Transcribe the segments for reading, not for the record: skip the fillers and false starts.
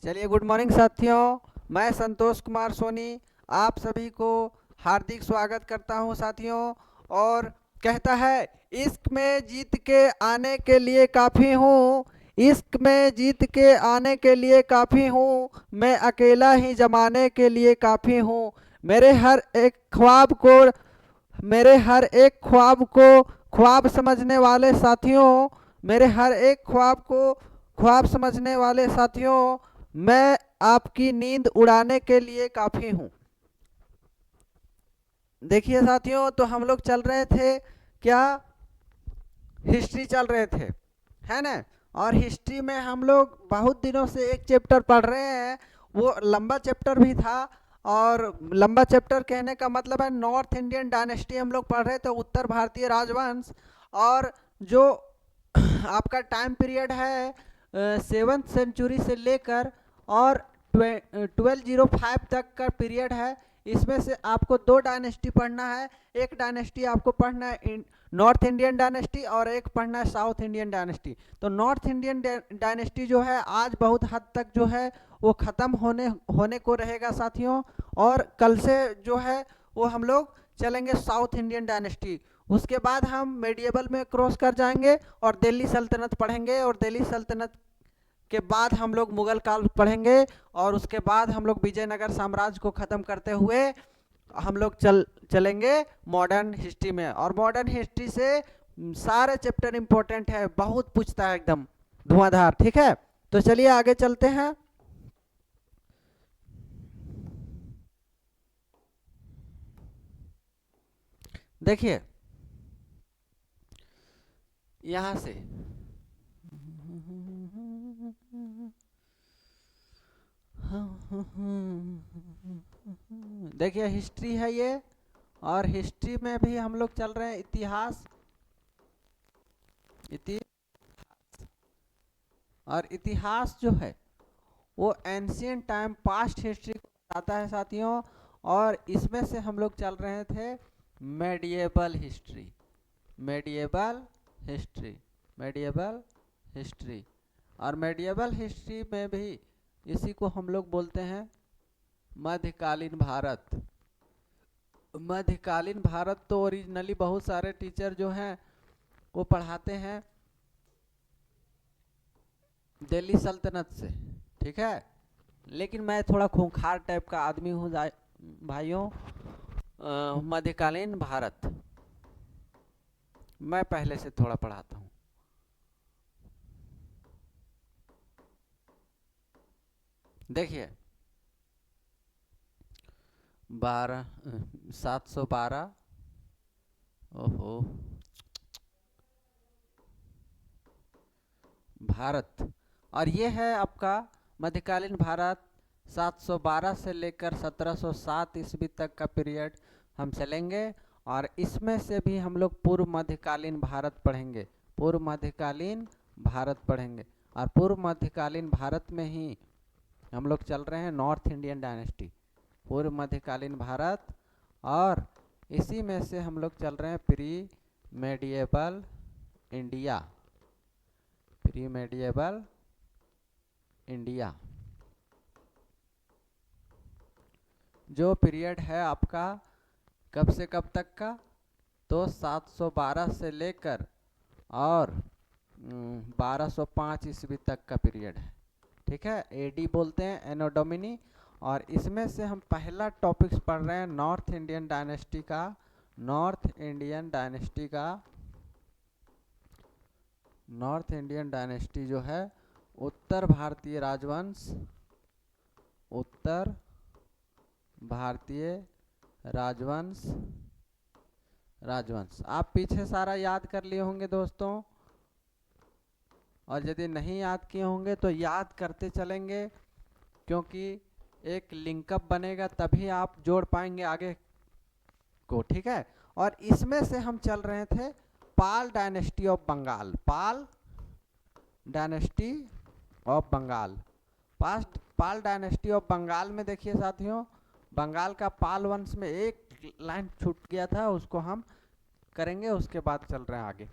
चलिए, good morning साथियों। मैं संतोष कुमार सोनी आप सभी को हार्दिक स्वागत करता हूं साथियों। और कहता है, इश्क में जीत के आने के लिए काफ़ी हूँ, इश्क में जीत के आने के लिए काफ़ी हूँ, मैं अकेला ही जमाने के लिए काफ़ी हूँ। मेरे हर एक ख्वाब को मेरे हर एक ख्वाब को ख्वाब समझने वाले साथियों, मेरे हर एक ख्वाब को ख्वाब समझने वाले साथियों, मैं आपकी नींद उड़ाने के लिए काफ़ी हूँ। देखिए साथियों, तो हम लोग चल रहे थे क्या, हिस्ट्री चल रहे थे, है ना। और हिस्ट्री में हम लोग बहुत दिनों से एक चैप्टर पढ़ रहे हैं। वो लंबा चैप्टर भी था। और लंबा चैप्टर कहने का मतलब है नॉर्थ इंडियन डायनेस्टी हम लोग पढ़ रहे थे, उत्तर भारतीय राजवंश। और जो आपका टाइम पीरियड है 7th सेंचुरी से लेकर और 1205 तक का पीरियड है। इसमें से आपको दो डायनेस्टी पढ़ना है। एक डायनेस्टी आपको पढ़ना है नॉर्थ इंडियन डायनेस्टी, और एक पढ़ना है साउथ इंडियन डायनेस्टी। तो नॉर्थ इंडियन डायनेस्टी जो है आज बहुत हद तक जो है वो ख़त्म होने को रहेगा साथियों। और कल से जो है वो हम लोग चलेंगे साउथ इंडियन डायनेस्टी। उसके बाद हम मेडिएवल में क्रॉस कर जाएंगे और दिल्ली सल्तनत पढ़ेंगे, और दिल्ली सल्तनत के बाद हम लोग मुगल काल पढ़ेंगे। और उसके बाद हम लोग विजयनगर साम्राज्य को ख़त्म करते हुए हम लोग चलेंगे मॉडर्न हिस्ट्री में। और मॉडर्न हिस्ट्री से सारे चैप्टर इंपॉर्टेंट है, बहुत पूछता है, एकदम धुआंधार। ठीक है, तो चलिए आगे चलते हैं। देखिए यहां से देखिए हिस्ट्री है ये। और हिस्ट्री में भी हम लोग चल रहे हैं इतिहास। और इतिहास जो है वो एंशियंट टाइम पास्ट हिस्ट्री को बताता है साथियों। और इसमें से हम लोग चल रहे थे medieval history, medieval history, medieval history. और मेडिएवल हिस्ट्री में भी इसी को हम लोग बोलते हैं मध्यकालीन भारत। मध्यकालीन भारत तो ओरिजिनली बहुत सारे टीचर जो हैं वो पढ़ाते हैं दिल्ली सल्तनत से, ठीक है। लेकिन मैं थोड़ा खूंखार टाइप का आदमी हूँ भाइयों। मध्यकालीन भारत मैं पहले से थोड़ा पढ़ाता हूँ। देखिए 712, ओहो, भारत। और ये है आपका मध्यकालीन भारत। 712 से लेकर 1707 ईस्वी तक का पीरियड हम चलेंगे। और इसमें से भी हम लोग पूर्व मध्यकालीन भारत पढ़ेंगे, पूर्व मध्यकालीन भारत पढ़ेंगे। और पूर्व मध्यकालीन भारत में ही हम लोग चल रहे हैं नॉर्थ इंडियन डायनेस्टी, पूर्व मध्यकालीन भारत। और इसी में से हम लोग चल रहे हैं pre medieval India, pre medieval India. जो पीरियड है आपका कब से कब तक का, तो 712 से लेकर और 1205 ईस्वी तक का पीरियड है, ठीक है। एडी बोलते हैं, एनो डोमिनी। और इसमें से हम पहला टॉपिक्स पढ़ रहे हैं नॉर्थ इंडियन डायनेस्टी का, नॉर्थ इंडियन डायनेस्टी का। नॉर्थ इंडियन डायनेस्टी जो है उत्तर भारतीय राजवंश, उत्तर भारतीय राजवंश, राजवंश। आप पीछे सारा याद कर लिए होंगे दोस्तों, और यदि नहीं याद किए होंगे तो याद करते चलेंगे, क्योंकि एक लिंकअप बनेगा तभी आप जोड़ पाएंगे आगे को, ठीक है। और इसमें से हम चल रहे थे Pal dynasty of Bengal, Pal dynasty of Bengal. Pal dynasty of Bengal में देखिए साथियों, बंगाल का पाल वंश में एक लाइन छूट गया था, उसको हम करेंगे, उसके बाद चल रहे हैं आगे।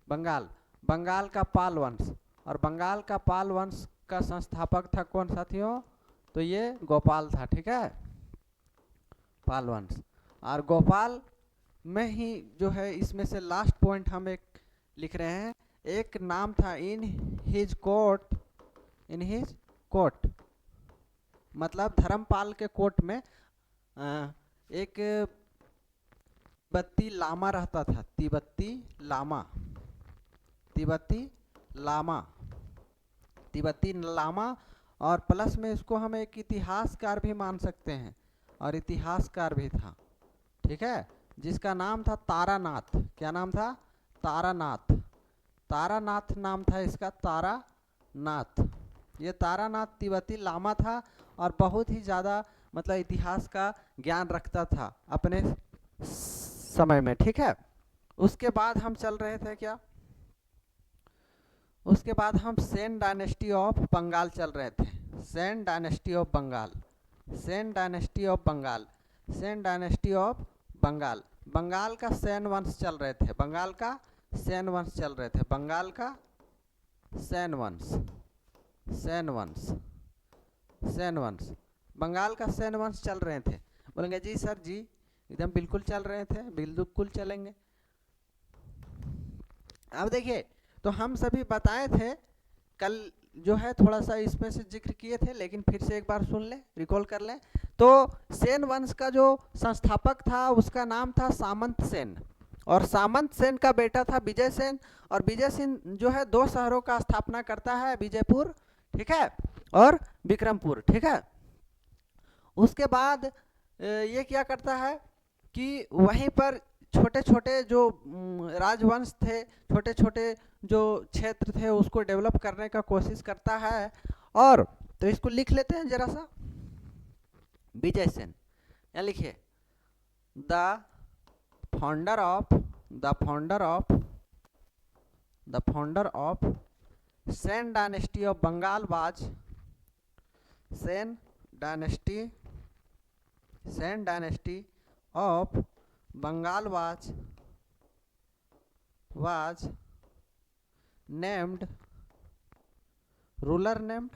बंगाल, बंगाल का पाल वंश। और बंगाल का पाल वंश का संस्थापक था कौन साथियों? तो ये गोपाल था, ठीक है, पाल वंश। और गोपाल में ही जो है इसमें से लास्ट पॉइंट हम एक लिख रहे हैं, एक नाम था in his court, in his court मतलब धर्मपाल के कोर्ट में एक तिब्बती लामा रहता था, तिब्बती लामा, तिब्बती लामा, तिब्बती लामा। और प्लस में इसको हम एक इतिहासकार भी मान सकते हैं, और इतिहासकार भी था, ठीक है, जिसका नाम था तारानाथ। क्या नाम था? तारानाथ। तारानाथ नाम था इसका, तारानाथ। ये तारानाथ तिब्बती लामा था और बहुत ही ज़्यादा मतलब इतिहास का ज्ञान रखता था अपने समय में, ठीक है। उसके बाद हम चल रहे थे क्या, उसके बाद हम सेन डायनेस्टी ऑफ बंगाल चल रहे थे। Sen dynasty of Bengal, Sen dynasty of Bengal, Sen dynasty of Bengal. Bengal का सेन वंश चल रहे थे, बंगाल का सेन वंश चल रहे थे, बंगाल का सेन वंश, सेन वंश, सेन वंश, बंगाल का सेन वंश चल रहे थे। बोलेंगे जी सर जी एकदम बिल्कुल चल रहे थे, बिल्कुल चलेंगे। अब देखिए, तो हम सभी बताए थे कल जो है, थोड़ा सा इसमें से जिक्र किए थे, लेकिन फिर से एक बार सुन ले, रिकॉल कर लें। तो सेन वंश का जो संस्थापक था उसका नाम था सामंत सेन, और सामंत सेन का बेटा था विजय सेन। और विजय सेन जो है 2 शहरों का स्थापना करता है, विजयपुर, ठीक है, और विक्रमपुर, ठीक है। उसके बाद ये क्या करता है कि वहीं पर छोटे छोटे जो राजवंश थे, छोटे छोटे जो क्षेत्र थे उसको डेवलप करने का कोशिश करता है। और तो इसको लिख लेते हैं जरा सा, विजय सेन, या लिखिए the founder of, the founder of, the founder of Sen dynasty of Bengal was, Sen dynasty, Sen dynasty of Bengal was named, ruler named,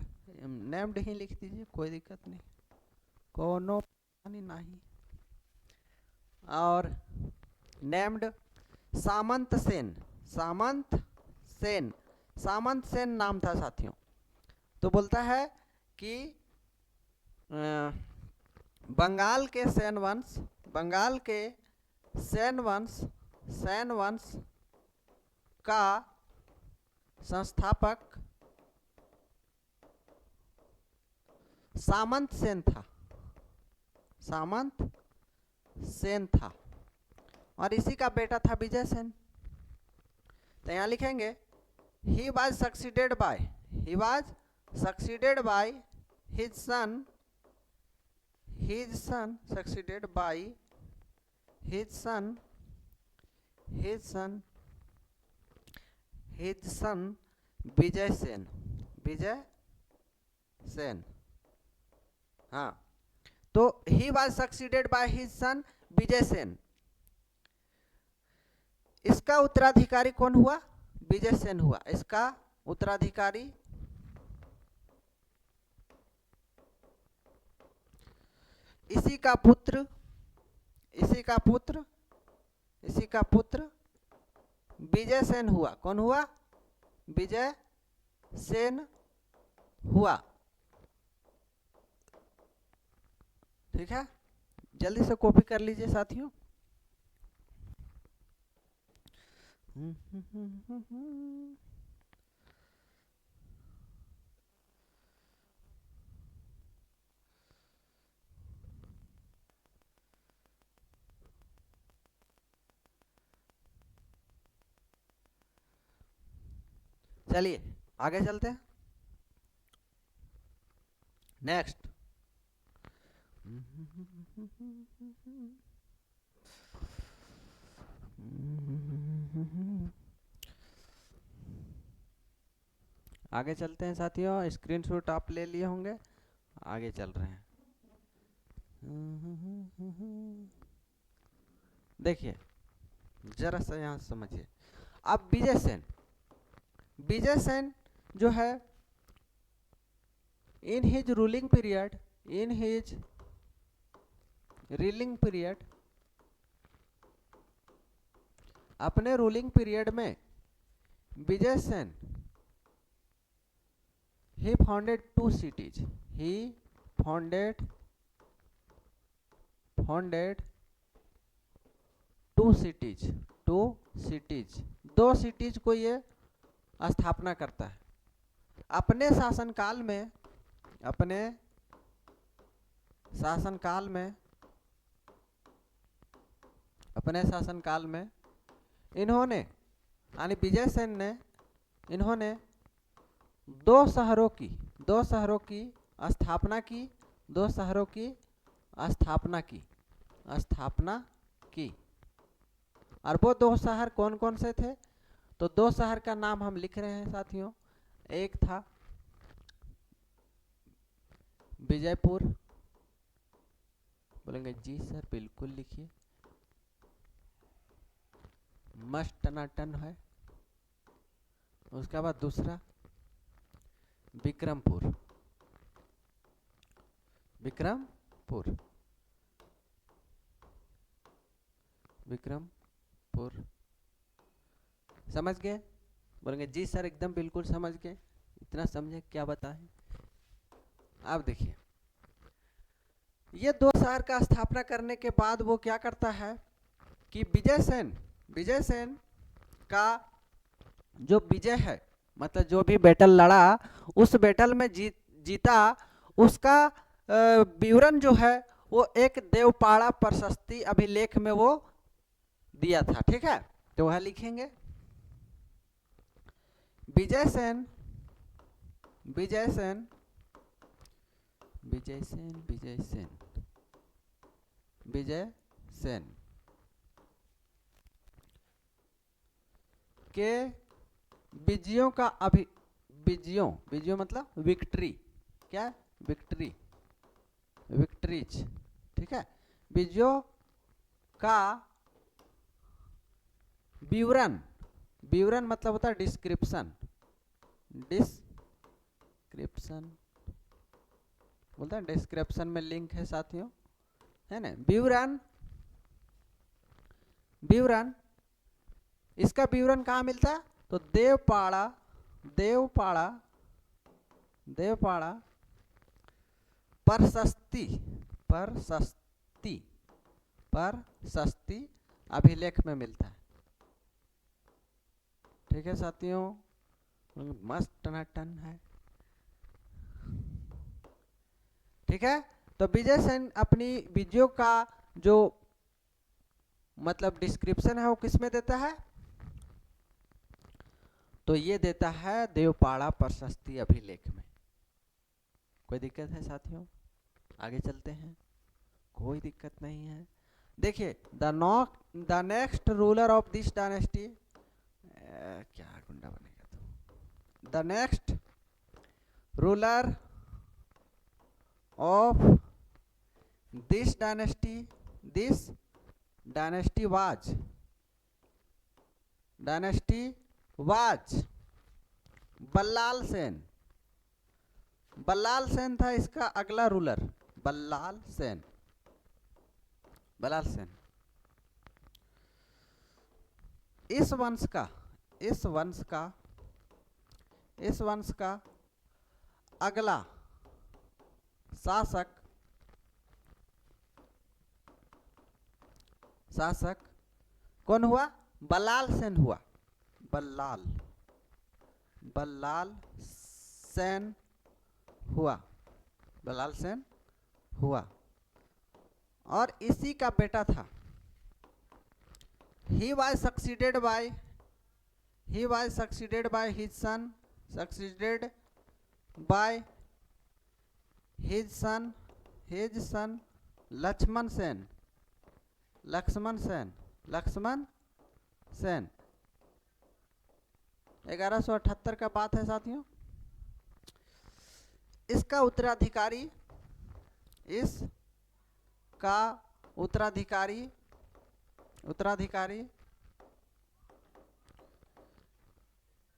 named ही लिख दीजिए, कोई दिक्कत नहीं, कोनो नहीं। और नेम्ड सामंत सेन, सामंत सेन, सामंत सेन नाम था साथियों। तो बोलता है कि बंगाल के सेन वंश, बंगाल के सेन वंश, सेन वंश का संस्थापक सामंत सेन था, सामंत सेन था, और इसी का बेटा था विजय सेन। तो यहाँ लिखेंगे he was succeeded by, he was succeeded by his sun, his son succeeded by his son, his son, his son Vijay Sen, Vijay Sen, हाँ। तो he was succeeded by his son Vijay Sen. इसका उत्तराधिकारी कौन हुआ? विजय सेन हुआ इसका उत्तराधिकारी। इसी का पुत्र, इसी का पुत्र, इसी का पुत्र विजय सेन हुआ। कौन हुआ? विजय सेन हुआ, ठीक है। जल्दी से कॉपी कर लीजिए साथियों। चलिए आगे चलते हैं। नेक्स्ट, आगे चलते हैं साथियों। स्क्रीनशॉट आप ले लिए होंगे, आगे चल रहे हैं। देखिए जरा सा यहाँ समझिए। अब विजय सेन, विजय सेन जो है in his ruling period, in his ruling period, अपने रूलिंग पीरियड में Vijay Sen he founded two cities, he founded two cities, दो सिटीज को ये स्थापना करता है अपने शासनकाल में, अपने शासनकाल में, अपने शासनकाल में इन्होंने यानी विजय सेन ने, इन्होंने दो शहरों की स्थापना की, दो शहरों की स्थापना की। और वो दो शहर कौन कौन से थे? तो दो शहर का नाम हम लिख रहे हैं साथियों। एक था विजयपुर, बोलेंगे जी सर बिल्कुल लिखिए, मस्ट टनाटन है। उसके बाद दूसरा विक्रमपुर, विक्रमपुर, विक्रमपुर। समझ गए? बोलेंगे जी सर एकदम बिल्कुल समझ गए। इतना समझे क्या बताएं। अब देखिए, ये दो शहर का स्थापना करने के बाद वो क्या करता है कि विजय सेन का जो विजय है, मतलब जो भी बैटल लड़ा, उस बैटल में जीता, उसका विवरण जो है वो एक देवपाड़ा प्रशस्ति अभिलेख में वो दिया था। ठीक है, तो वह लिखेंगे विजय सेन के विजयों का विजयों मतलब विक्ट्री, क्या? विक्ट्रीज। ठीक है, विजयों का विवरण मतलब होता है डिस्क्रिप्शन बोलते हैं, डिस्क्रिप्शन में लिंक है साथियों, है ना। विवरण इसका विवरण कहाँ मिलता है? तो देवपाड़ा प्रशस्ति अभिलेख में मिलता है। ठीक है साथियों, मस्त टनाटन है। ठीक है, तो विजय सेन अपनी विजयों का जो मतलब डिस्क्रिप्शन है वो किस में देता है? तो ये देता है देवपाड़ा प्रशस्ति अभिलेख में। कोई दिक्कत है साथियों? आगे चलते हैं, कोई दिक्कत नहीं है। देखिए, the next ruler of this dynasty, क्या गुंडा बनेगा तो, the next ruler of this dynasty was Ballal Sen था इसका अगला रूलर। बल्लाल सेन इस वंश का अगला शासक कौन हुआ? बल्लाल सेन हुआ। बल्लाल सेन हुआ और इसी का बेटा था। he was succeeded by his son Lakshman Sen 1178 का बात है साथियों। इसका उत्तराधिकारी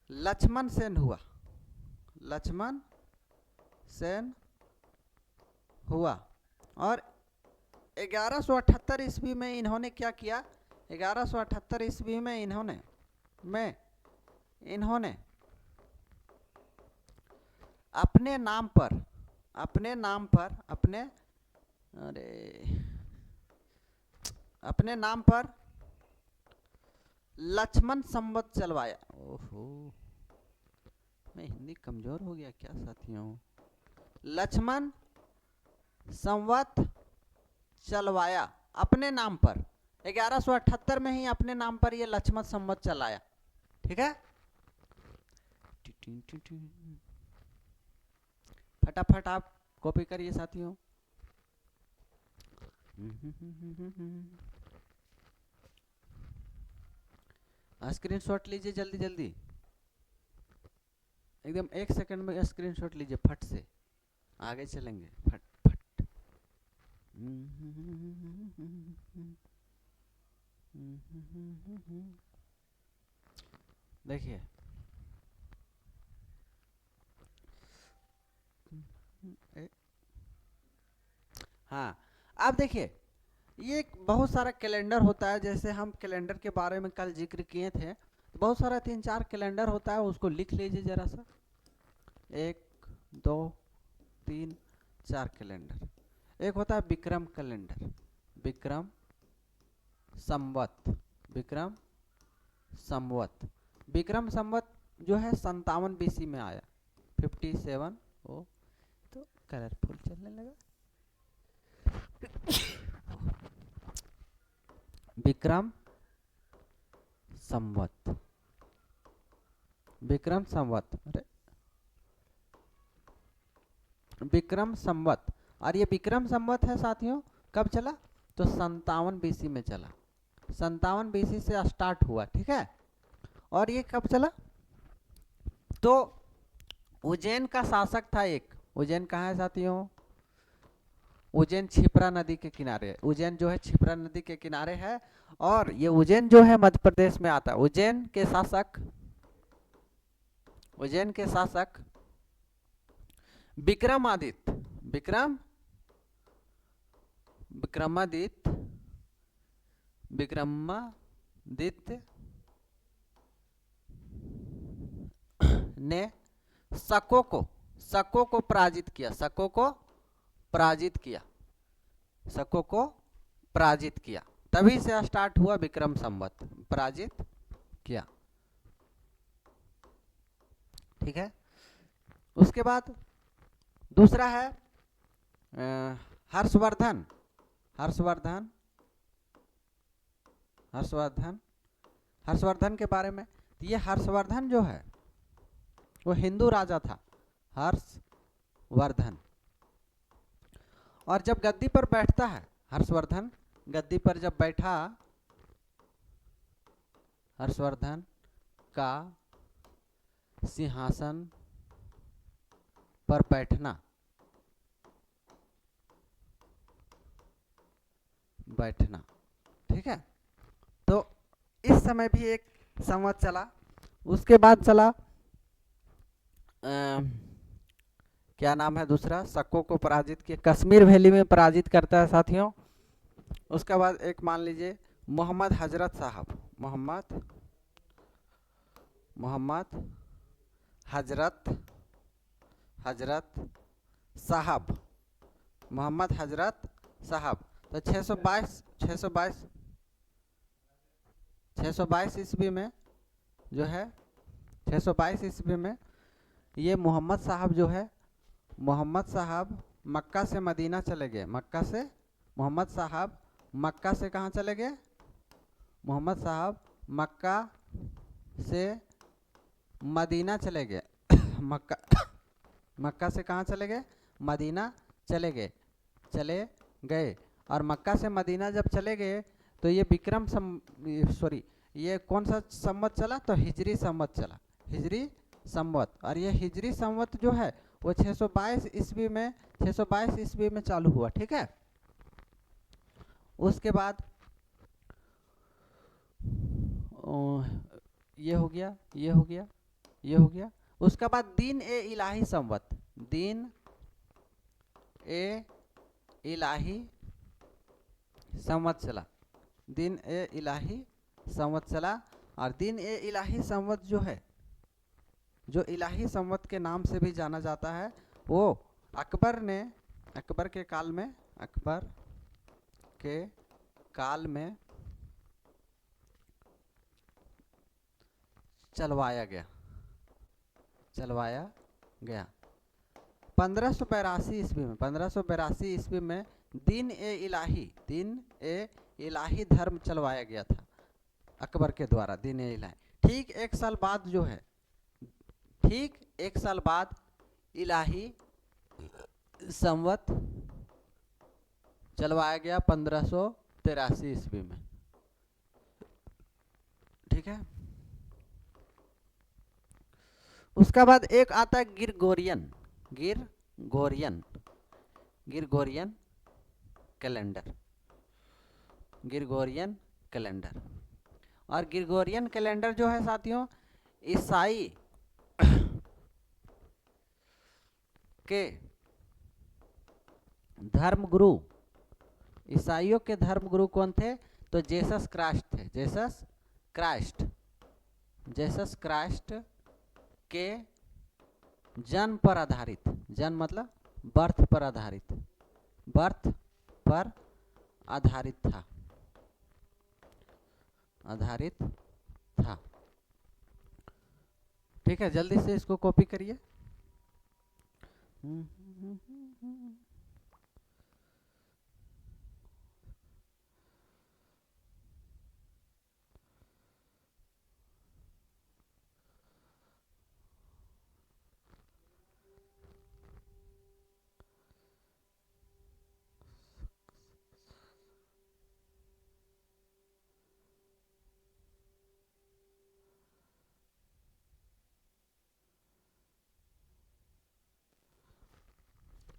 लक्ष्मण सेन हुआ। सेन हुआ। और 1178 ईस्वी में इन्होंने क्या किया, 1178 ईस्वी में इन्होंने अपने नाम पर अपने नाम पर लक्ष्मण संवत चलवाया। ओहो, मैं हिंदी कमजोर हो गया क्या साथियों। लक्ष्मण संवत चलवाया अपने नाम पर, 1178 में ही अपने नाम पर ये लक्ष्मण संवत चलाया। ठीक है, फटाफट आप कॉपी करिए साथियों। स्क्रीनशॉट लीजिए जल्दी जल्दी, एकदम 1 सेकंड में स्क्रीनशॉट लीजिए, फट से आगे चलेंगे, फट फट। देखिए हाँ, अब देखिए ये बहुत सारा कैलेंडर होता है, जैसे हम कैलेंडर के बारे में कल जिक्र किए थे, बहुत सारा 3-4 कैलेंडर होता है, उसको लिख लीजिए जरा सा। 1 2 3 4 कैलेंडर। एक होता है विक्रम कैलेंडर, विक्रम संवत, विक्रम संवत जो है 57 BC में आया, 57। ओ तो कलरफुल चलने लगा। विक्रम संवत, अरे विक्रम संवत। और ये विक्रम संवत है साथियों, कब चला, तो 57 BC में चला, 57 BC से स्टार्ट हुआ। ठीक है, और ये कब चला, तो उज्जैन का शासक था एक, उज्जैन कहाँ है साथियों, उज्जैन क्षिप्रा नदी के किनारे, उज्जैन जो है क्षिप्रा नदी के किनारे है, और ये उज्जैन जो है मध्य प्रदेश में आता है। उज्जैन के शासक विक्रमादित्य ने शकों को पराजित किया, तभी से स्टार्ट हुआ विक्रम संवत, पराजित किया। ठीक है, उसके बाद दूसरा है हर्षवर्धन के बारे में। ये हर्षवर्धन जो है वो हिंदू राजा था, हर्षवर्धन। और जब गद्दी पर बैठता है हर्षवर्धन, गद्दी पर जब बैठा, हर्षवर्धन का सिंहासन पर बैठना, ठीक है, तो इस समय भी एक संवत चला। उसके बाद चला क्या नाम है दूसरा, शकों को पराजित किया, कश्मीर वैली में पराजित करता है साथियों। उसके बाद एक मान लीजिए मोहम्मद हजरत साहब, मोहम्मद हजरत साहब, तो 622 ईस्वी में जो है, 622 ईस्वी में ये मोहम्मद साहब जो है, मोहम्मद साहब मक्का से मदीना चले गए, मोहम्मद साहब मक्का से कहाँ चले गए, मोहम्मद साहब मक्का से मदीना चले गए, मक्का से कहाँ चले गए, मदीना चले गए। और मक्का से मदीना जब चले गए तो ये ये कौन सा संवत चला, तो हिजरी संवत चला, हिजरी संवत। और ये हिजरी संवत जो है वो 622 ईस्वी में चालू हुआ। ठीक है, उसके बाद ये हो गया। उसके बाद दीन ए इलाही संवत, दीन ए इलाही संवत्सला, दिन ए इलाही संवत्सला। और दिन ए इलाही संवत जो है, जो इलाही संवत के नाम से भी जाना जाता है, वो अकबर के काल में चलवाया गया 1582 ईस्वी में दिन ए इलाही धर्म चलवाया गया था अकबर के द्वारा, दिन ए इलाही। ठीक एक साल बाद इलाही संवत चलवाया गया 1583 ईस्वी में। ठीक है। उसका बाद एक आता है गिरगोरियन कैलेंडर। और गिरगोरियन कैलेंडर जो है साथियों, ईसाई के धर्मगुरु, ईसाइयों के धर्मगुरु कौन थे? तो जेसस क्राइस्ट के जन्म पर आधारित, जन्म मतलब बर्थ पर आधारित था। ठीक है, जल्दी से इसको कॉपी करिए।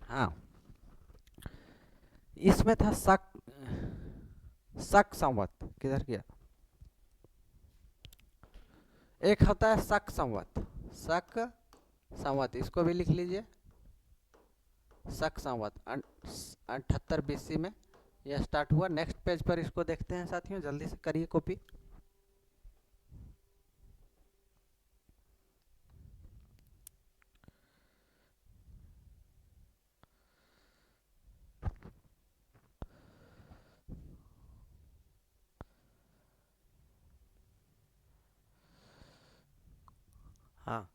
हाँ, इसमें था शक संवत। किधर गया? एक होता है शक संवत, इसको भी लिख लीजिए। शक संवत 78 BC में यह स्टार्ट हुआ। नेक्स्ट पेज पर इसको देखते हैं साथियों, जल्दी से करिए कॉपी। हाँ,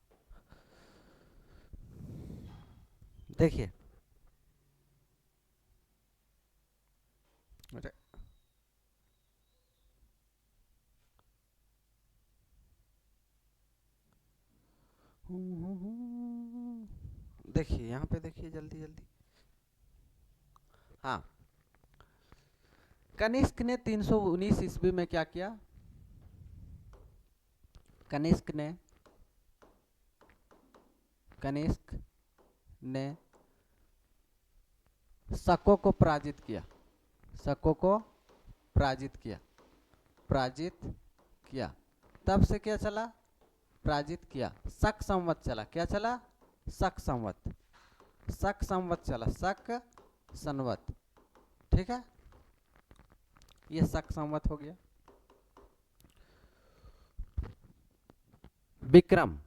देखिए देखिए यहाँ पे देखिए जल्दी। हाँ, कनिष्क ने 319 ईस्वी में क्या किया? कनिष्क ने शकों को पराजित किया। तब से क्या चला? पराजित किया। शक संवत चला। क्या चला? शक संवत चला। शक संवत। ठीक है, ये शक संवत हो गया। विक्रम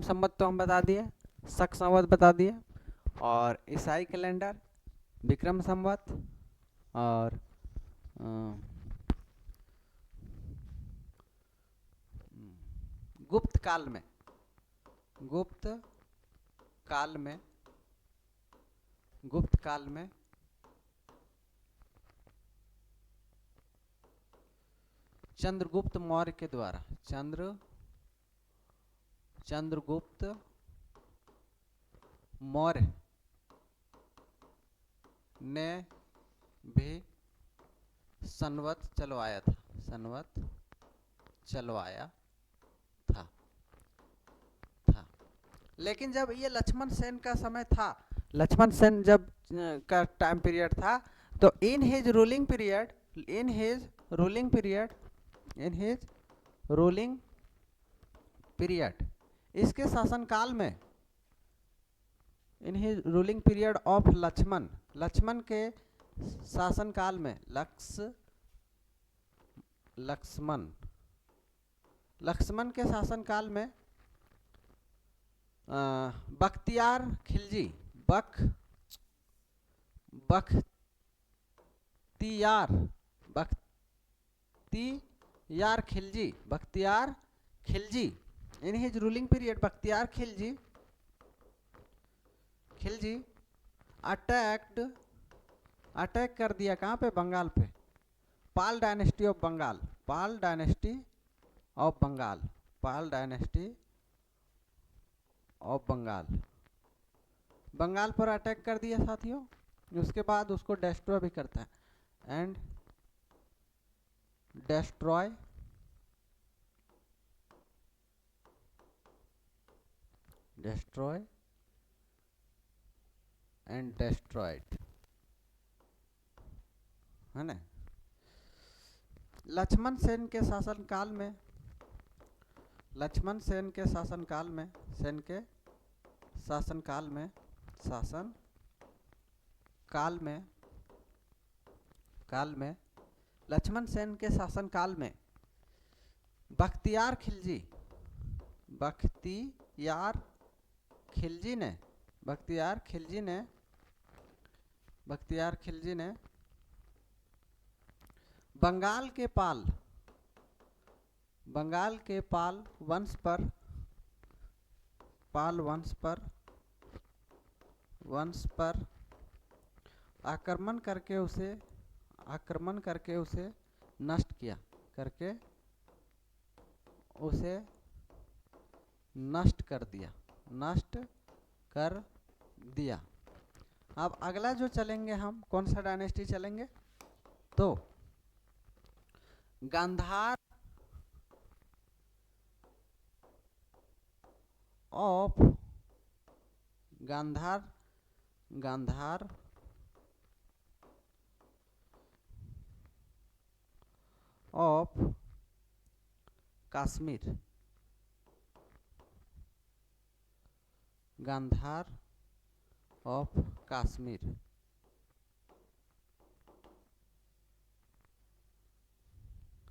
संवत तो हम बता दिए, शक संवत बता दिए, और ईसाई कैलेंडर विक्रम संवत, और गुप्त काल में चंद्रगुप्त मौर्य के द्वारा, चंद्रगुप्त मौर्य ने भी संवत चलवाया था। लेकिन जब ये लक्ष्मण सेन का समय था, लक्ष्मण सेन जब का टाइम पीरियड था, तो इन हिज रूलिंग पीरियड इसके शासनकाल में in his ruling period of Lakshman, Lakshman के शासनकाल में, लक्ष्मण लक्ष्मण के शासनकाल में Bakhtiyar Khilji, Bakhtiyar Khilji in his ruling period Bakhtiyar Khilji attack कर दिया कहाँ पे, बंगाल पे, पाल डायनेस्टी ऑफ बंगाल, बंगाल पर अटैक कर दिया साथियों। उसके बाद उसको डिस्ट्रॉय भी करता है, एंड डिस्ट्रॉय एंड डिस्ट्रॉयड, है ना। लक्ष्मण सेन के शासनकाल में बख्तियार खिलजी ने बंगाल के पाल वंश पर आक्रमण करके उसे नष्ट कर दिया। अब अगला जो चलेंगे हम, कौन सा डायनेस्टी चलेंगे, तो गांधार ऑफ कश्मीर,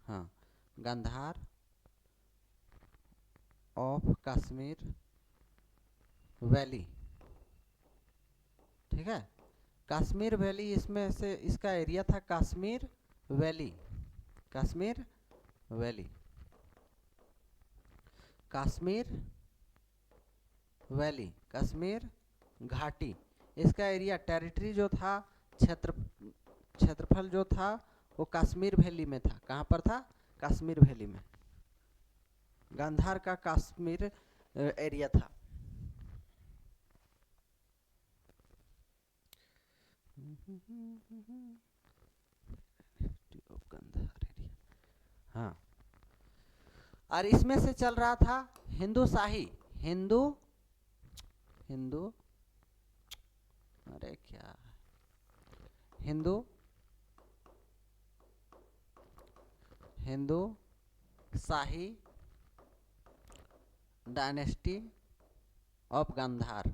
हाँ, गांधार ऑफ कश्मीर वैली, ठीक है। कश्मीर वैली, इसमें से इसका एरिया था कश्मीर वैली, कश्मीर घाटी, इसका एरिया, टेरिटरी जो था, क्षेत्रफल जो था वो कश्मीर वैली में था। कहाँ पर था, कश्मीर वैली में, गांधार का कश्मीर एरिया था। हाँ, और इसमें से चल रहा था हिंदू शाही डायनेस्टी ऑफ गांधार,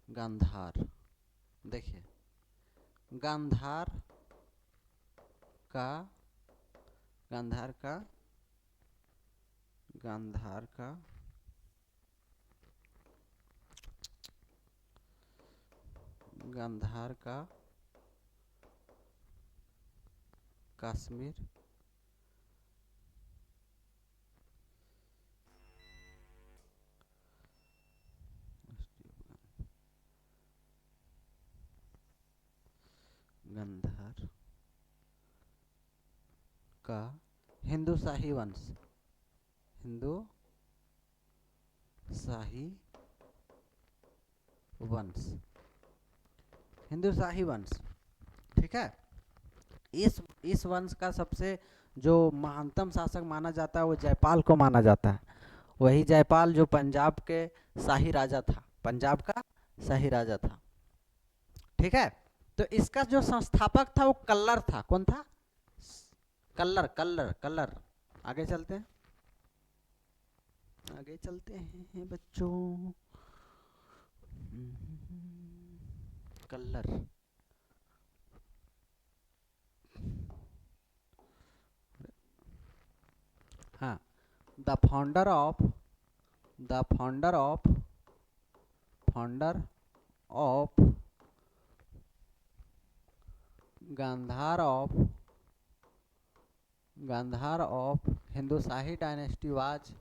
गांधार। देखिए, गांधार का कश्मीर गांधार का हिंदू शाही वंश, ठीक है। इस वंश का सबसे जो महानतम शासक माना जाता है वो जयपाल को माना जाता है। वही जयपाल जो पंजाब के शाही राजा था, पंजाब का शाही राजा था, ठीक है। तो इसका जो संस्थापक था वो कल्लर था। कौन था, कलर कलर कलर। आगे चलते हैं, आगे चलते हैं बच्चों। कलर, हाँ, the founder of, the founder of, founder of Gandhar of, Gandhar of Hindu Shahi dynasty was,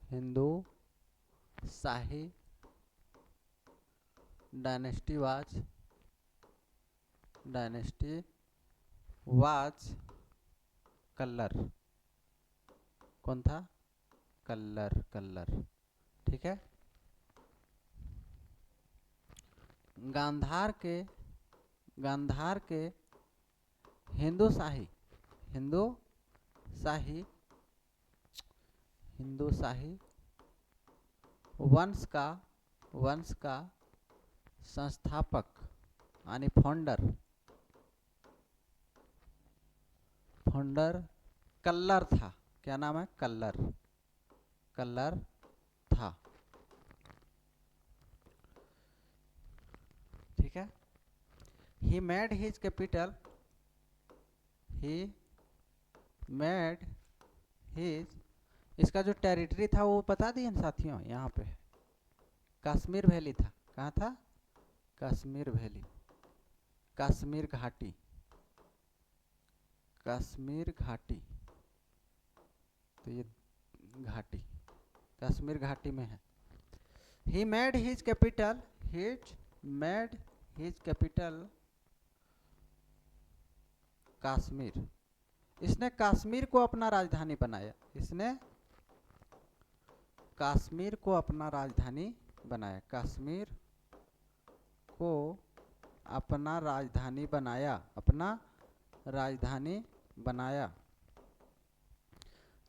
Hindu Shahi dynasty was, dynasty was Kallar. कौन था? कल्लर, कल्लर। ठीक है। गांधार के, गांधार के हिंदू शाही, हिंदू शाही, हिंदू शाही वंश का, वंश का संस्थापक यानी फाउंडर, फाउंडर कल्लर था। क्या नाम है? कल्लर, कल्लर था। ठीक है। He made his capital, he made his, इसका जो टेरिटरी था वो बता दिए साथियों। यहाँ पे कश्मीर वैली था। कहाँ था? कश्मीर वैली, कश्मीर घाटी, कश्मीर घाटी। तो ये घाटी कश्मीर घाटी में है। He made his capital, his made his capital Kashmir. इसने कश्मीर को अपना राजधानी बनाया, इसने कश्मीर को अपना राजधानी बनाया, कश्मीर को अपना राजधानी बनाया, अपना राजधानी बनाया,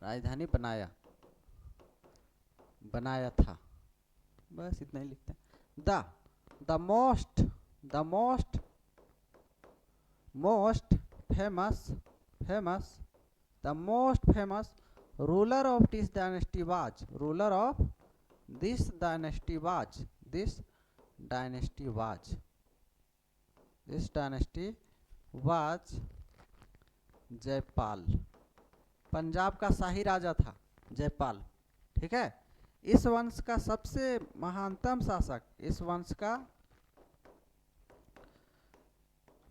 राजधानी बनाया, बनाया था। बस इतना ही लिखते हैं। The most, the most, most famous, famous, the most famous ruler of this dynasty was, ruler of this dynasty was, this dynasty was, this dynasty was Jaipal. Punjab का शाही राजा था जयपाल। ठीक है। इस वंश का सबसे महानतम शासक, इस वंश का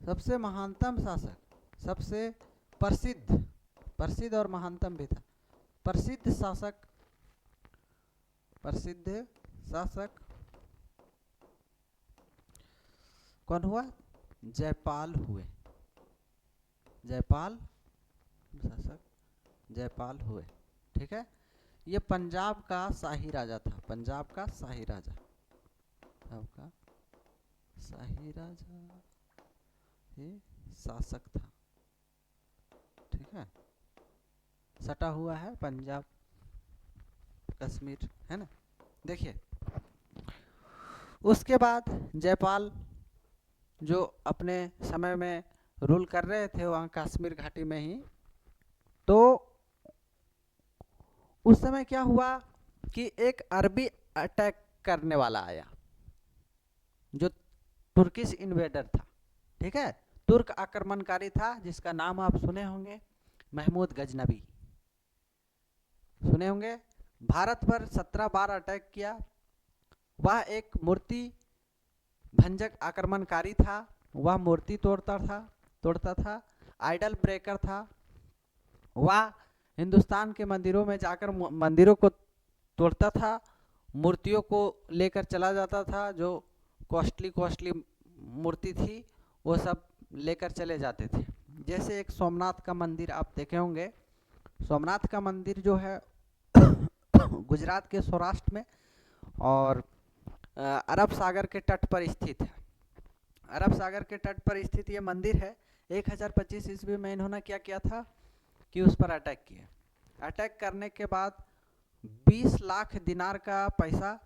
सबसे महानतम शासक, सबसे प्रसिद्ध, प्रसिद्ध और महानतम भी था, प्रसिद्ध शासक, प्रसिद्ध शासक कौन हुआ? जयपाल हुए, जयपाल शासक जयपाल हुए। ठीक है। ये पंजाब का शाही राजा था, पंजाब का शाही राजा, पंजाब का शाही राजा, ये शासक था। ठीक है। सटा हुआ है पंजाब कश्मीर, है ना। देखिए उसके बाद जयपाल जो अपने समय में रूल कर रहे थे वहाँ कश्मीर घाटी में ही, तो उस समय क्या हुआ कि एक अरबी अटैक करने वाला आया जो तुर्किश इन्वेडर था। ठीक है। तुर्क आक्रमणकारी था जिसका नाम आप सुने होंगे, महमूद गजनबी, सुने होंगे। भारत पर 17 बार अटैक किया। वह एक मूर्ति भंजक आक्रमणकारी था, वह मूर्ति तोड़ता था, आइडल ब्रेकर था। वह हिंदुस्तान के मंदिरों में जाकर मंदिरों को तोड़ता था, मूर्तियों को लेकर चला जाता था, जो कॉस्टली कॉस्टली मूर्ति थी वो सब लेकर चले जाते थे। जैसे एक सोमनाथ का मंदिर आप देखे होंगे, सोमनाथ का मंदिर जो है गुजरात के सौराष्ट्र में और अरब सागर के तट पर स्थित है। अरब सागर के तट पर स्थित ये मंदिर है। 1025 ईस्वी में इन्होंने क्या किया था कि उस पर अटैक किया। अटैक करने के बाद 20 लाख दिनार का पैसा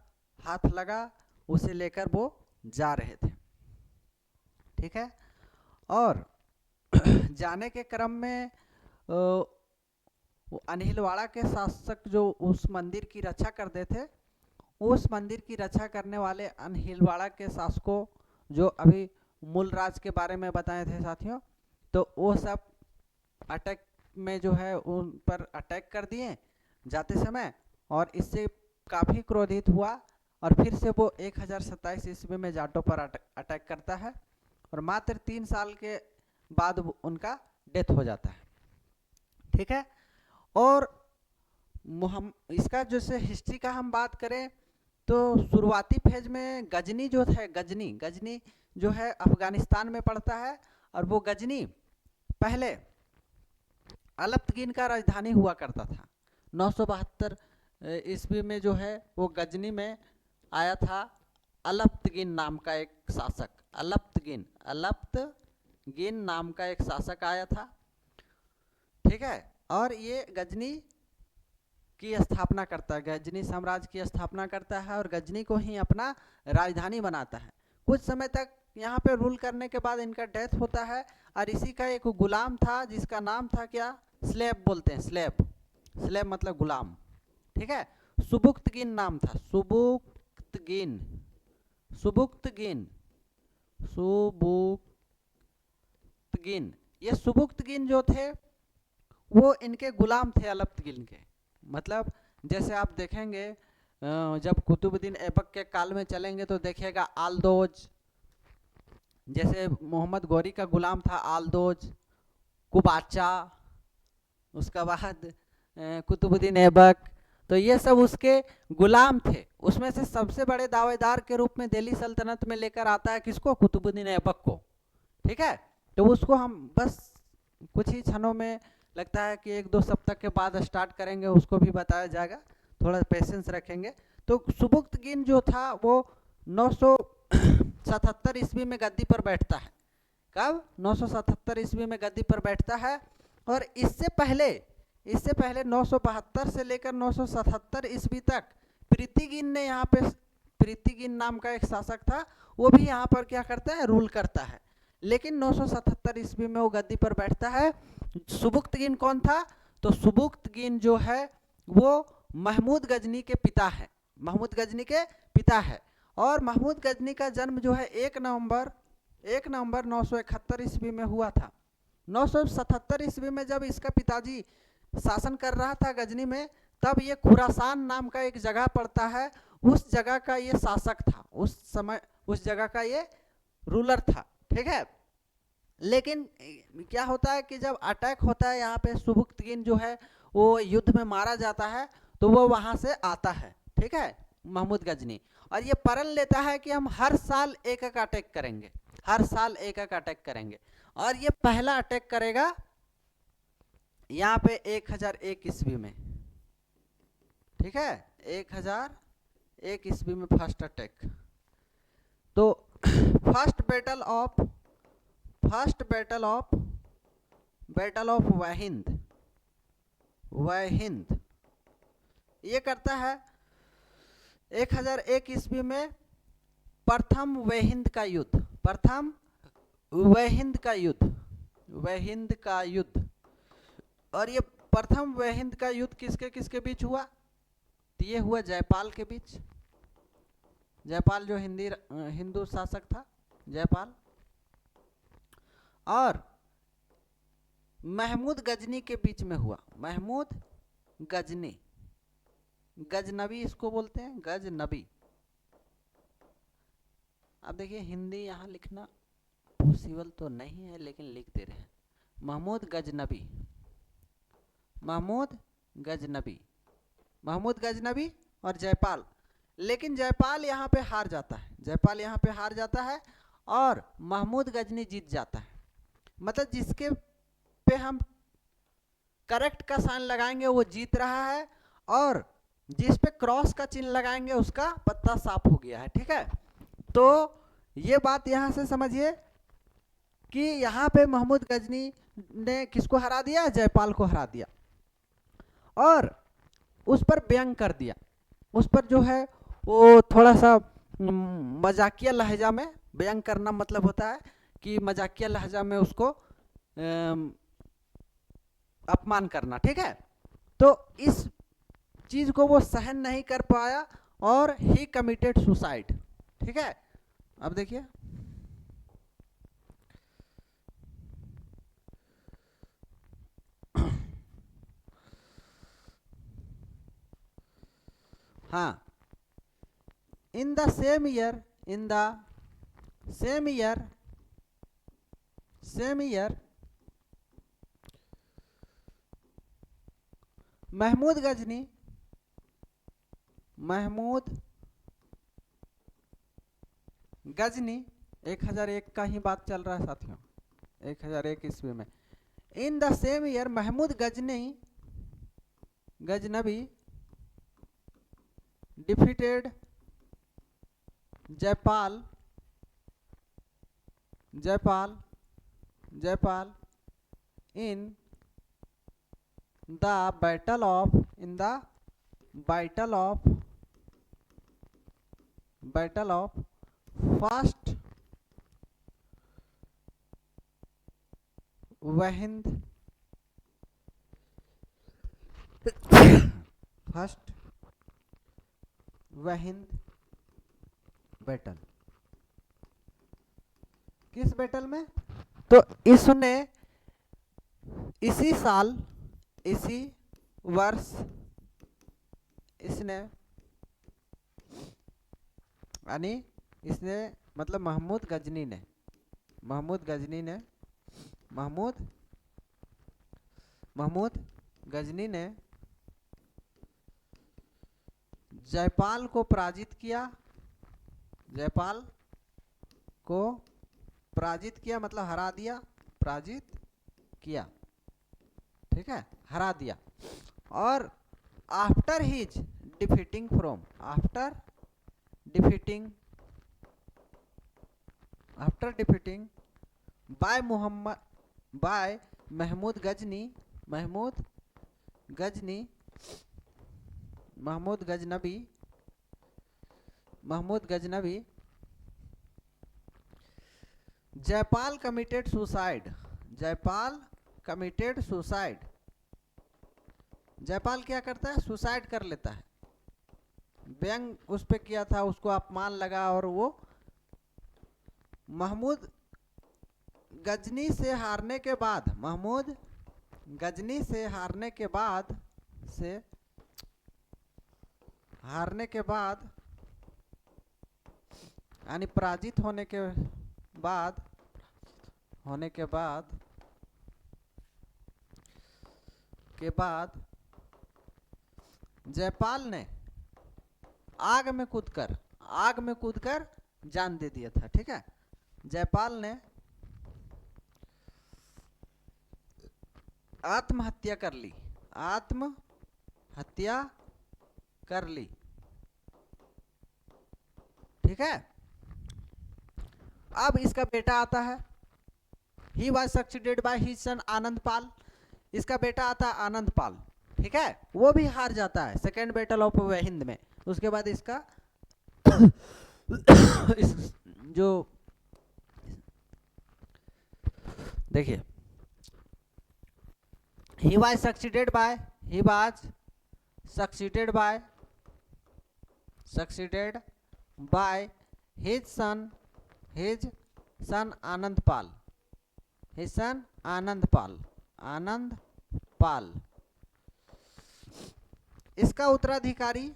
हाथ लगा, उसे लेकर वो जा रहे थे। ठीक है। और जाने के क्रम में वो अनिलवाड़ा के शासक जो उस मंदिर की रक्षा करते थे, उस मंदिर की रक्षा करने वाले अनिलवाड़ा के शासकों, जो अभी मूलराज के बारे में बताए थे साथियों, तो वो सब अटैक में जो है उन पर अटैक कर दिए जाते समय, और इससे काफ़ी क्रोधित हुआ और फिर से वो 1027 ईस्वी में जाटों पर अटैक करता है और मात्र 3 साल के बाद उनका डेथ हो जाता है। ठीक है। और हम इसका जैसे हिस्ट्री का हम बात करें तो शुरुआती फेज में गजनी जो है, गजनी जो है अफगानिस्तान में पड़ता है, और वो गजनी पहले अलप्तगीन का राजधानी हुआ करता था। 972 ईस्वी में जो है वो गजनी में आया था अलप्तगीन नाम का एक शासक। अलप्तगीन नाम का एक शासक आया था। ठीक है। और ये गजनी की स्थापना करता है, गजनी साम्राज्य की स्थापना करता है और गजनी को ही अपना राजधानी बनाता है। कुछ समय तक यहाँ पे रूल करने के बाद इनका डेथ होता है, और इसी का एक गुलाम था जिसका नाम था क्या, स्लेब बोलते हैं, स्लेब मतलब गुलाम। ठीक है। सुबुक्तगीन नाम था, सुबुक्तगीन। ये सुबुक्तगीन जो थे वो इनके गुलाम थे अलप्तगीन के। मतलब जैसे आप देखेंगे जब कुतुबुद्दीन ऐबक के काल में चलेंगे तो देखिएगा आलदोज, जैसे मोहम्मद गौरी का गुलाम था आलदोज, कुबाचा, उसका बाद कुतुबुद्दीन ऐबक, तो ये सब उसके गुलाम थे। उसमें से सबसे बड़े दावेदार के रूप में दिल्ली सल्तनत में लेकर आता है किसको, कुतुबुद्दीन ऐबक को। ठीक है। तो उसको हम बस कुछ ही क्षणों में, लगता है कि 1-2 सप्ताह के बाद स्टार्ट करेंगे, उसको भी बताया जाएगा, थोड़ा पेशेंस रखेंगे। तो सुबुक्तगीन जो था वो 977 ईस्वी में गद्दी पर बैठता है। कब? 977 ईस्वी में गद्दी पर बैठता है। और इससे पहले 972 से लेकर 977 ईस्वी तक प्रीतिगीन ने यहाँ पे, प्रीतिगीन नाम का एक शासक था, वो भी यहाँ पर क्या करता है, रूल करता है। लेकिन 977 ईस्वी में वो गद्दी पर बैठता है। सुबुक्तगीन कौन था? तो सुबुक्तगीन जो है वो महमूद गजनी के पिता है, महमूद गजनी के पिता है। और महमूद गजनी का जन्म जो है 1 नवंबर 971 ईस्वी में हुआ था। 977 ईस्वी में जब इसका पिताजी शासन कर रहा था गजनी में, तब ये खुरासान नाम का एक जगह पड़ता है, उस जगह का ये शासक था, उस समय उस जगह का ये रूलर था। ठीक है। लेकिन क्या होता है कि जब अटैक होता है यहाँ पे, सुबुक्तगीन जो है वो युद्ध में मारा जाता है, तो वो वहाँ से आता है। ठीक है, महमूद गजनी, और ये प्रण लेता है कि हम हर साल एक एक अटैक करेंगे, हर साल एक एक अटैक करेंगे। और ये पहला अटैक करेगा यहाँ पे 1001 ईस्वी में। ठीक है, 1001 ईस्वी में फर्स्ट अटैक। तो फर्स्ट बैटल ऑफ वहिंद ये करता है 1001 ईस्वी में। प्रथम वहिंद का युद्ध। और ये प्रथम वहिंद का युद्ध किसके किसके बीच हुआ? तो ये हुआ जयपाल के बीच। जयपाल जो हिंदू शासक था, जयपाल, और महमूद गजनी के बीच में हुआ। महमूद गजनी, गजनबी इसको बोलते हैं, गजनबी। अब देखिए हिंदी यहाँ लिखना पॉसिबल तो नहीं है, लेकिन लिख दे रहे हैं, महमूद गजनबी और जयपाल। लेकिन जयपाल यहाँ पे हार जाता है, और महमूद गजनी जीत जाता है। मतलब जिसके पे हम करेक्ट का साइन लगाएंगे वो जीत रहा है, और जिस पे क्रॉस का चिन्ह लगाएंगे उसका पत्ता साफ हो गया है। ठीक है, तो ये बात यहाँ से समझिए कि यहाँ पे महमूद गजनी ने किसको हरा दिया? जयपाल को हरा दिया, और उस पर व्यंग कर दिया। उस पर जो है वो थोड़ा सा मजाकिया लहजा में व्यंग करना, मतलब होता है कि मजाकिया लहजा में उसको अपमान करना, ठीक है। तो इस चीज को वो सहन नहीं कर पाया और ही कमिटेड सुसाइड, ठीक है। अब देखिए, हाँ, in the same year, in the same year, same year Mahmud Ghazni, Mahmud Ghazni, 1001 का ही बात चल रहा है साथियों, 1001 ईस्वी में। In the same year Mahmud Ghazni, Ghaznavi defeated Jaipal, Jaipal, Jaipal in the battle of, in the battle of, battle of first Waihind, first Waihind battle. किस बैटल में? तो इसने इसी साल, इसी वर्ष इसने, यानी इसने मतलब महमूद गजनी ने, महमूद गजनी ने, महमूद, महमूद गजनी ने जयपाल को पराजित किया, जयपाल को पराजित किया मतलब हरा दिया, पराजित किया, ठीक है, हरा दिया। और after his defeating from, after defeating, after defeating by Mohammad, by Mahmud Ghazni, Mahmud Ghazni, Mahmud Ghaznavi, Mahmud Ghaznavi, Jaipal committed suicide, Jaipal committed suicide. Jaipal क्या करता है? सुसाइड कर लेता है। व्यंग उस पे किया था, उसको अपमान लगा और वो महमूद गजनी से हारने के बाद, महमूद गजनी से हारने के बाद, से हारने के बाद, यानी पराजित होने के बाद, होने के बाद, के बाद जयपाल ने आग में कूदकर, आग में कूदकर जान दे दिया था, ठीक है। जयपाल ने आत्महत्या कर ली, आत्महत्या कर ली, ठीक है। अब इसका बेटा आता है, he was succeeded by his son Anand Pal, इसका बेटा आता है आनंद पाल, ठीक है। वो भी हार जाता है सेकेंड बैटल ऑफ हिंद में। उसके बाद इसका इस जो देखिए, he was succeeded by, he was succeeded by, succeeded by his son, his son Anand Pal, his son आनंद पाल, आनंद पाल। इसका उत्तराधिकारी,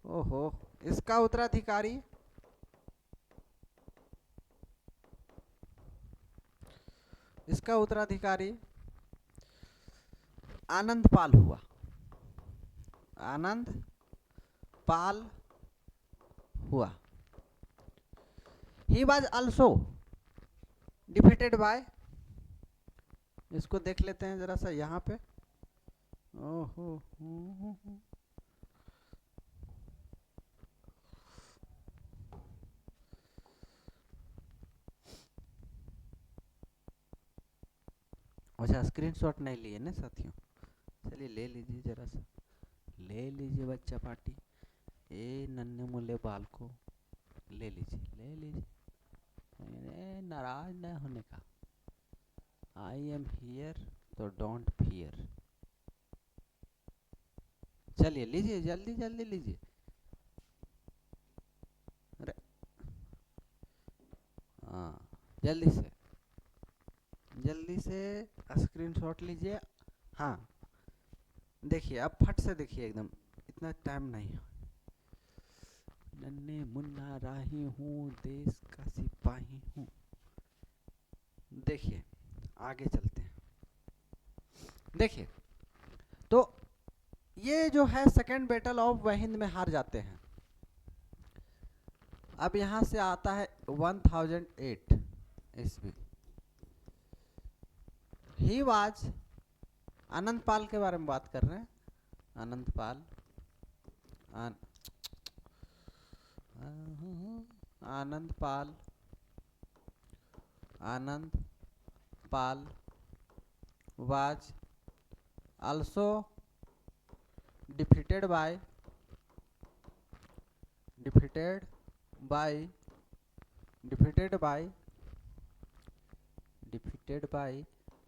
ओहो, इसका उत्तराधिकारी इसका उत्तराधिकारी आनंद पाल हुआ, आनंद पाल हुआ। He was also defeated by, इसको देख लेते हैं जरा सा यहाँ पे, ओहो, अच्छा स्क्रीनशॉट नहीं लिए ना साथियों, चलिए ले लीजिए जरा सा, ले लीजिए बच्चा पार्टी, ए नन्हे मुल्ले बाल को ले लीजिए, ले लीजिए, नाराज न होने का, आई एम हियर तो डोंट फियर। चलिए लीजिए, जल्दी जल्दी लीजिए। अरे हाँ, जल्दी से स्क्रीनशॉट लीजिए। हाँ देखिए, अब फट से देखिए, एकदम इतना टाइम नहीं। नन्हे मुन्ना राही हूँ, देश का सिपाही हूँ। देखिए आगे चलते हैं। देखिए तो ये जो है सेकेंड बैटल ऑफ वहिंद में हार जाते हैं। अब यहां से आता है 1008 ईस्वी। ही वाज, आनंद पाल के बारे में बात कर रहे हैं। Anand Pal, Anand Pal, Anand Pal was also defeated by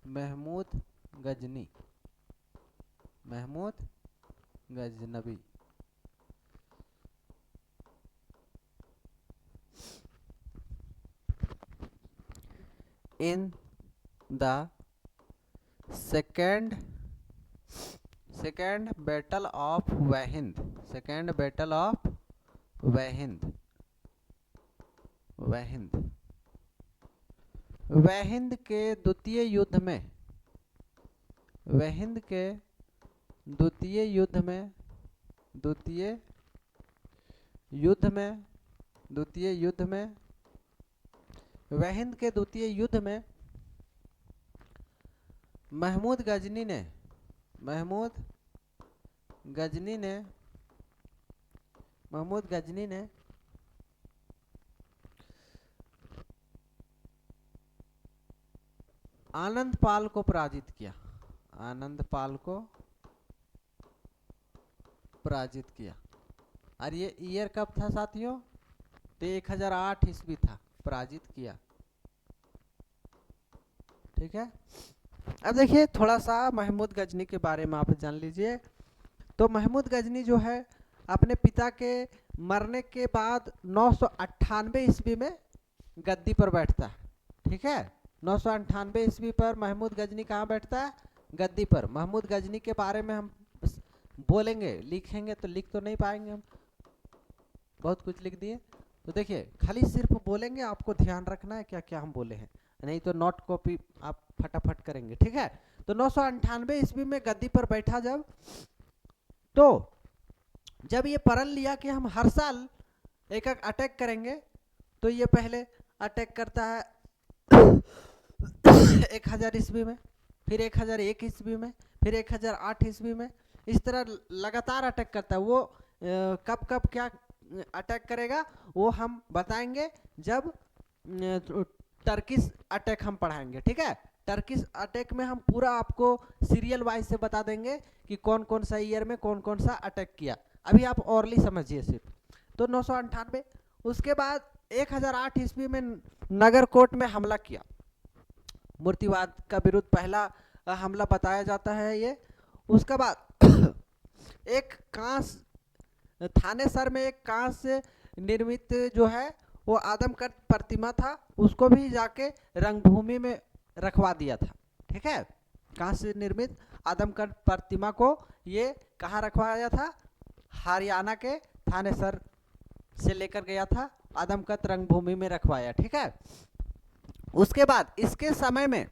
Mahmud Ghazni, Mahmud Ghaznavi. in the second battle of Waihind, second battle of Waihind, Waihind के द्वितीय युद्ध में, वहिंद के द्वितीय युद्ध में, वहिंद के द्वितीय युद्ध में महमूद गजनी ने आनंद पाल को पराजित किया। और ये ईयर कब था साथियों? तो 1008 ईस्वी था, पराजित किया। ठीक है। अब देखिए थोड़ा सा महमूद गजनी के बारे में आप जान लीजिए। तो महमूद गजनी जो है अपने पिता के मरने के बाद 998 ईस्वी में गद्दी पर बैठता है। ठीक है, 998 ईस्वी पर महमूद गजनी कहाँ बैठता है? गद्दी पर। महमूद गजनी के बारे में हम बोलेंगे, लिखेंगे तो लिख तो नहीं पाएंगे हम, बहुत कुछ लिख दिए। तो देखिए खाली सिर्फ बोलेंगे, आपको ध्यान रखना है क्या क्या हम बोले हैं, नहीं तो नोट कॉपी आप फटाफट करेंगे। ठीक है। तो 998 ईस्वी में गद्दी पर बैठा जब, तो जब ये प्रण लिया कि हम हर साल एक एक अटैक करेंगे, तो ये पहले अटैक करता है 1000 ईस्वी में, फिर 1001 ईस्वी में, फिर 1008 ईस्वी में, इस तरह लगातार अटैक करता है। वो कब कब क्या अटैक करेगा वो हम बताएंगे जब टर्किश अटैक हम पढ़ाएंगे। ठीक है। टर्किश अटैक में हम पूरा आपको सीरियल वाइज से बता देंगे कि कौन कौन सा ईयर में कौन कौन सा अटैक किया। अभी आप औरली समझिए सिर्फ। तो 998, उसके बाद 1008 ईस्वी में नगरकोट में हमला किया। मूर्तिवाद का विरुद्ध पहला हमला बताया जाता है ये। उसके बाद एक कांस, थानेसर में एक कांस से निर्मित जो है वो आदमकद प्रतिमा था, उसको भी जाके रंगभूमि में रखवा दिया था। ठीक है। कांस से निर्मित आदमकद प्रतिमा को ये कहाँ रखवाया था? हरियाणा के थानेसर से लेकर गया था, आदमकद रंगभूमि में रखवाया। ठीक है। उसके बाद इसके समय में